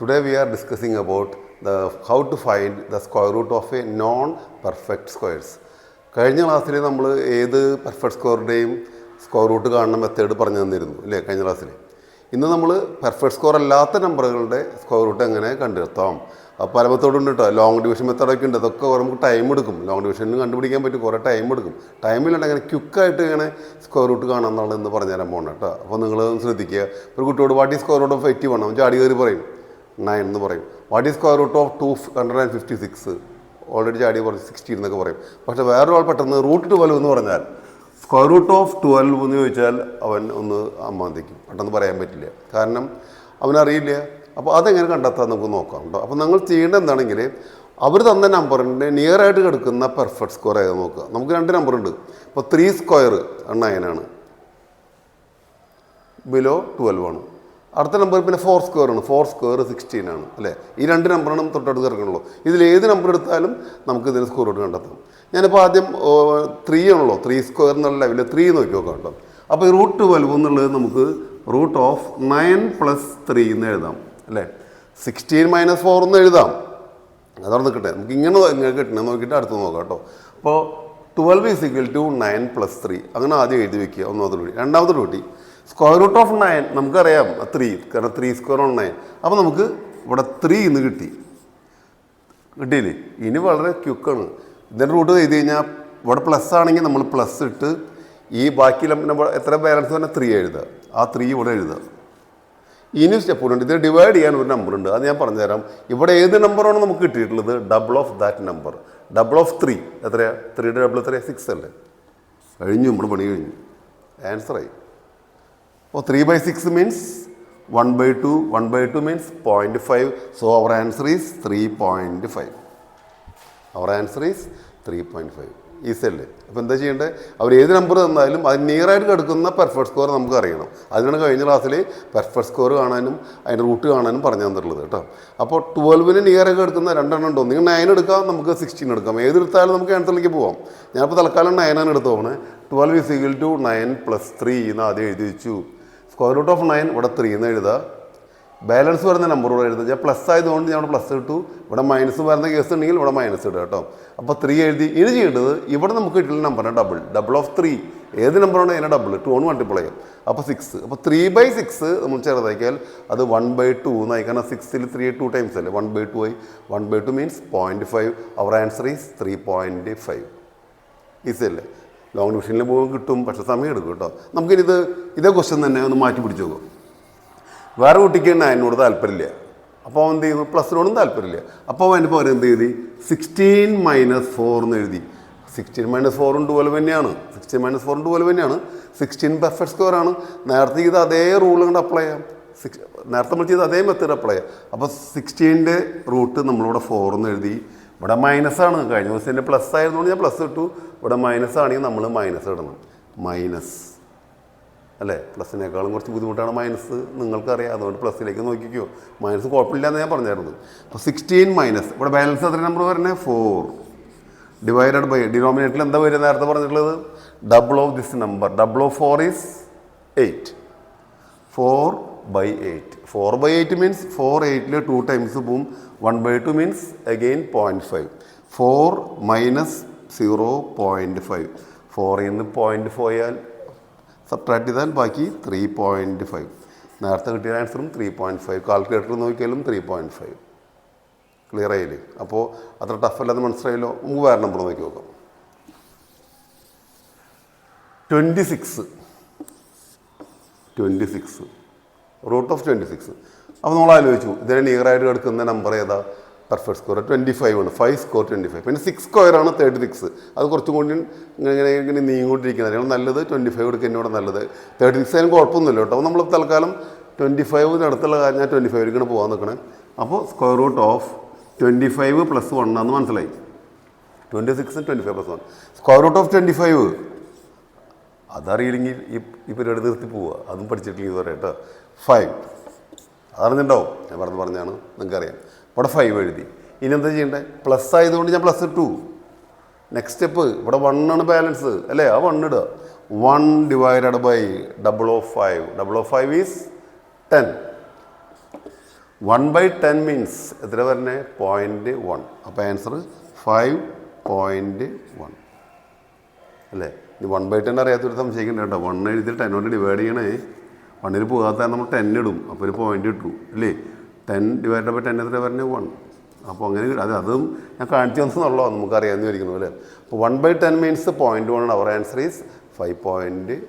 Today we are discussing about how to find the square root of a non-perfect squares. കഴിഞ്ഞ ക്ലാസ്സിൽ നമ്മൾ ഏത് perfect സ്ക്വയറുടെയും square root കാണുന്ന method പറഞ്ഞു തന്നിരുന്നു അല്ലേ കഴിഞ്ഞ ക്ലാസ്സിൽ. ഇന്ന് നമ്മൾ പെർഫെക്റ്റ് സ്ക്വയർ അല്ലാത്ത നമ്പറുകളുടെ സ്ക്വയർ റൂട്ട് എങ്ങനെ കണ്ടെത്താം. പല മെത്തേഡുണ്ട് കേട്ടോ. ലോങ് ഡിവിഷൻ മെത്തേഡൊക്കെ ഉണ്ട്. അതൊക്കെ നമുക്ക് ടൈം എടുക്കും. ലോങ് ഡിവിഷനിൽ കണ്ടുപിടിക്കാൻ പറ്റും, കുറേ ടൈം എടുക്കും. ടൈമിലുണ്ട് അങ്ങനെ ക്വിക്കായിട്ട് ഇങ്ങനെ സ്ക്വയർ റൂട്ട് കാണാമെന്നുള്ളത് പറഞ്ഞു തരാൻ പോകണം കേട്ടോ. അപ്പോൾ നിങ്ങൾ ശ്രദ്ധിക്കുക. ഒരു കുട്ടിയോട് what is square root of 81 അവൻ ചാടി കയറി പറയും 9 എന്ന് പറയും. What is square root of 256 already ചാടി പറയും 16 എന്നൊക്കെ പറയും. പക്ഷേ വേറൊരാൾ പെട്ടെന്ന് റൂട്ട് 12 എന്ന് പറഞ്ഞാൽ സ്ക്വയർ റൂട്ട് ഓഫ് 12 എന്ന് ചോദിച്ചാൽ അവൻ ഒന്ന് അമ്മാന്തിക്കും. പെട്ടെന്ന് പറയാൻ പറ്റില്ല, കാരണം അവനറിയില്ല. അപ്പോൾ അതെങ്ങനെ കണ്ടെത്താൻ നമുക്ക് നോക്കാം കേട്ടോ. അപ്പോൾ നിങ്ങൾ ചെയ്യേണ്ടത് എന്താണെങ്കിൽ അവർ തന്ന നമ്പറിൻ്റെ നിയറായിട്ട് കിടക്കുന്ന പെർഫെക്റ്റ് സ്ക്വയർ ഏത് നോക്കുക. നമുക്ക് 2 നമ്പറുണ്ട്. ഇപ്പോൾ 3 സ്ക്വയർ 9 ആണ്, ബിലോ 12 ആണ്. അടുത്ത നമ്പർ പിന്നെ 4 സ്ക്വയർ ആണ്. 4 സ്ക്വയർ 16 ആണ് അല്ലേ. ഈ 2 നമ്പറാണ് തൊട്ടടുത്ത് കിടക്കണുള്ളൂ. ഇതിൽ ഏത് നമ്പർ എടുത്താലും നമുക്ക് ഇതിന് സ്ക്വയർ റൂട്ട് കണ്ടെത്താം. ഞാനിപ്പോൾ ആദ്യം 3 ആണല്ലോ, 3 സ്ക്വയർ എന്നുള്ള ലെവലിൽ 3 നോക്കി നോക്കാം കേട്ടോ. അപ്പോൾ ഈ റൂട്ട് 12 എന്നുള്ളത് നമുക്ക് റൂട്ട് ഓഫ് 9 + 3 എന്ന് എഴുതാം അല്ലേ. 16 - 4 എന്ന് എഴുതാം. അതവിടെ നിൽക്കട്ടെ. നമുക്ക് ഇങ്ങനെ കിട്ടണേ നോക്കിയിട്ട് അടുത്ത് നോക്കാം കേട്ടോ. അപ്പോൾ 12 = 9 + 3 അങ്ങനെ ആദ്യം എഴുതി വയ്ക്കുക. ഒന്നാമത്തെ ഡ്യൂട്ടി. രണ്ടാമത്തെ ഡ്യൂട്ടി സ്ക്വയർ റൂട്ട് ഓഫ് 9 നമുക്കറിയാം 3, കാരണം 3 സ്ക്വയർ ഓൺ 9. അപ്പോൾ നമുക്ക് ഇവിടെ 3 എന്ന് കിട്ടിയില്ലേ. ഇനി വളരെ ക്വിക്കാണ്. ഇതിൻ്റെ റൂട്ട് എഴുതി കഴിഞ്ഞാൽ ഇവിടെ പ്ലസ് ആണെങ്കിൽ നമ്മൾ പ്ലസ് ഇട്ട് ഈ ബാക്കി എത്ര ബാലൻസ് പറഞ്ഞാൽ 3 എഴുതുക. ആ 3 ഇവിടെ എഴുതുക. ഇനി സ്റ്റെപ്പ് ഉണ്ട്. ഇത് ഡിവൈഡ് ചെയ്യാൻ ഒരു നമ്പറുണ്ട്, അത് ഞാൻ പറഞ്ഞുതരാം. ഇവിടെ ഏത് നമ്പറാണ് നമുക്ക് കിട്ടിയിട്ടുള്ളത്? Double of that number. Double of 3 എത്രയാണ്? 3യുടെ ഡബിൾ എത്രയാണ്? 6 അല്ലേ. കഴിഞ്ഞു, നമ്മൾ പണി കഴിഞ്ഞു. ആൻസറായി. അപ്പോൾ 3/6 means 1/2. 1/2 means 0.5. So our answer is 3.5. Our answer is 3.5. Easy അല്ലേ. അപ്പോൾ എന്താ ചെയ്യേണ്ടത്? അവർ ഏത് നമ്പർ തന്നാലും അത് നിയറായിട്ട് കിടക്കുന്ന പെർഫെക്റ്റ് സ്കോർ നമുക്ക് അറിയണം. അതിനാണ് കഴിഞ്ഞ ക്ലാസ്സിൽ പെർഫെക്റ്റ് സ്കോർ കാണാനും അതിൻ്റെ റൂട്ട് കാണാനും പറഞ്ഞു തന്നിട്ടുള്ളത് കേട്ടോ. അപ്പോൾ 12ന് നിയറായിട്ട് കിടക്കുന്ന 2 എണ്ണം ഉണ്ടോ? നിങ്ങൾ 9 എടുക്കാം, നമുക്ക് 16 എടുക്കാം. ഏതെടുത്താലും നമുക്ക് ആൻസറിലേക്ക് പോകാം. ഞാനിപ്പോൾ തൽക്കാലം 9 ആണ് എടുത്ത് പോകണേ. 12 = 9 + 3 എന്ന് ആദ്യം എഴുതി വെച്ചു. സ്ക്വയർ റൂട്ട് ഓഫ് 9 ഇവിടെ 3 എന്ന് എഴുതുക. ബാലൻസ് വരുന്ന നമ്പർ ഇവിടെ എഴുതുക. ഞാൻ പ്ലസ് ആയതുകൊണ്ട് ഞാൻ ഇവിടെ പ്ലസ് ഇട്ടു. ഇവിടെ മൈനസ് വരുന്ന കേസ് ഉണ്ടെങ്കിൽ ഇവിടെ മൈനസ് ഇടുക കേട്ടോ. അപ്പോൾ 3 എഴുതി. ഇനി ചെയ്യേണ്ടത് ഇവിടെ നമുക്ക് കിട്ടുന്ന നമ്പറിന് ഡബിൾ ഓഫ് 3 ഏത് നമ്പറാണ് അതിനെ ഡബിൾ 2 കൊണ്ട് മൾട്ടിപ്ലൈ ചെയ്യാം. അപ്പോൾ 6. അപ്പോൾ 3/6 നമ്മൾ ചെറുതാക്കിയാൽ അത് 1/2 എന്നായി. കാരണം 6ൽ 3 2 ടൈംസ് അല്ലേ. 1/2 ആയി. 1/2 means 0.5. അവർ ആൻസർ ഈസ് 3.5. ഈസി അല്ലേ. ലോങ് ഡിവിഷനിൽ പോകുമ്പോൾ കിട്ടും, പക്ഷേ സമയം എടുക്കും കേട്ടോ. നമുക്കിത് ഇതേ ക്വസ്റ്റ്യൻ തന്നെ ഒന്ന് മാറ്റി പിടിച്ച് നോക്കും. വേറെ കുട്ടിക്ക് 9നോട് താല്പര്യമില്ല. അപ്പോൾ എന്ത് ചെയ്യുന്നു? പ്ലസിനോടും താല്പര്യമില്ല. അപ്പോൾ അതിന് പകരം എന്ത് എഴുതി? 16 - 4 എന്ന് എഴുതി. 16 - 4 12 തന്നെയാണ്. 16 - 4 12 തന്നെയാണ്. 16 പെർഫെക്റ്റ് സ്ക്വയർ ആണ്. നേരത്തെ ചെയ്ത് അതേ റൂൾ കൊണ്ട് അപ്ലൈ ചെയ്യാം. നേരത്തെ നമ്മൾ ചെയ്ത് അതേ മെത്തേഡ് അപ്ലൈ ചെയ്യാം. അപ്പോൾ 16ൻ്റെ റൂട്ട് നമ്മളിവിടെ 4 എന്ന് എഴുതി. ഇവിടെ മൈനസാണ്. കഴിഞ്ഞ ദിവസം എൻ്റെ പ്ലസ് ആയിരുന്നുകൊണ്ട് ഞാൻ പ്ലസ് ഇട്ടു. ഇവിടെ മൈനസ് ആണെങ്കിൽ നമ്മൾ മൈനസ് ഇടണം. മൈനസ് അല്ലേ. പ്ലസിനേക്കാളും കുറച്ച് ബുദ്ധിമുട്ടാണ് മൈനസ്, നിങ്ങൾക്കറിയാം. അതുകൊണ്ട് പ്ലസ്സിലേക്ക് നോക്കിക്കോ. മൈനസ് കുഴപ്പമില്ല എന്ന് ഞാൻ പറഞ്ഞായിരുന്നു. അപ്പോൾ 16 - ഇവിടെ ബാലൻസ് എത്ര നമ്പർ വരുന്നത്? 4 ഡിവൈഡഡ് ബൈ ഡിനോമിനേറ്ററിൽ എന്താ വരിക? നേരത്തെ പറഞ്ഞിട്ടുള്ളത് double of this number. Double of 4 is 8. 4/8. 4/8 means 4 8ൽ 2 times പോവും. 1/2 means again 0.5. 4 - 0.5. 4ൽ നിന്ന് 0.5 സബ്ട്രാക്ട് ചെയ്താൽ ബാക്കി 3.5. നേരത്തെ കിട്ടിയ ആൻസറും 3.5. കാൽക്കുലേറ്റർ നോക്കിയാലും 3.5. ക്ലിയർ ആയില്ലേ? അപ്പോൾ അത്ര ടഫല്ലാന്ന് മനസ്സിലായല്ലോ. നമുക്ക് വേറെ നമ്പർ നോക്കി നോക്കാം. 26 റൂട്ട് ഓഫ് 26. അപ്പോൾ നമ്മൾ ആലോചിച്ചു ഇതിനെ നിയറായിട്ട് കിടക്കുന്ന നമ്പർ ഏതാ? പെർഫെക്റ്റ് സ്ക്വയർ 25 ആണ്. 5 സ്ക്വയർ 25. പിന്നെ 6 സ്ക്വയർ ആണ് 36. അത് കുറച്ചും കൂടി ഇങ്ങനെ നീങ്ങിക്കൊണ്ടിരിക്കുന്നത്. അതിനാണ് നല്ലത് 25 എടുക്കുന്നതിനോട് നല്ലത്. 36 ആയാലും കുഴപ്പമൊന്നുമില്ല കേട്ടോ. അപ്പോൾ നമ്മൾ തൽക്കാലം 25 അടുത്തുള്ള കാര്യം ഞാൻ 25 പോകാൻ നിൽക്കണേ. അപ്പോൾ സ്ക്വയർ റൂട്ട് ഓഫ് 25 + 1 ആണെന്ന് മനസ്സിലായി. 26 25 + 1. സ്ക്വയർ റൂട്ട് ഓഫ് 25 അതറിയില്ലെങ്കിൽ ഈ പരിപാടി നിർത്തി പോവുക. അതും പഠിച്ചിട്ടില്ലെങ്കിൽ പറയാം കേട്ടോ. 5 അതറിഞ്ഞിട്ടുണ്ടാവും. ഞാൻ പറഞ്ഞാണ്, നിങ്ങൾക്കറിയാം. ഇവിടെ 5 എഴുതി. ഇനി എന്താ ചെയ്യേണ്ടത്? പ്ലസ് ആയതുകൊണ്ട് ഞാൻ പ്ലസ് ഇട്ടു. നെക്സ്റ്റ് സ്റ്റെപ്പ് ഇവിടെ 1 ആണ് ബാലൻസ് അല്ലേ. ആ 1 ഇടുക. 1 divided by double of 5. Double of 5 is 10. 1/10 means എത്ര പറഞ്ഞേ 0.1. അപ്പോൾ ആൻസർ 5.1 അല്ലേ. ഇനി 1/10 അറിയാത്തൊരു സംശയിക്കുന്നുണ്ട് കേട്ടോ. 1 എഴുതി 10 കൊണ്ട് ഡിവൈഡ് ചെയ്യണേ. 1 പോകാത്ത നമ്മൾ 10 ഇടും, അപ്പോൾ ഒരു പോയിന്റ് ഇട്ടു അല്ലേ. 10 ഡിവൈഡ് ബൈ 10 എത്ര പറഞ്ഞ് 1. അപ്പോൾ അങ്ങനെ അതും ഞാൻ കാണിച്ചു തന്നുള്ളൂ, നമുക്കറിയാമെന്ന് വിചാരിക്കുന്നു അല്ലേ. അപ്പോൾ 1/10 മീൻസ് 0.1 ആണ്. അവർ ആൻസർ ഈസ് 5.1.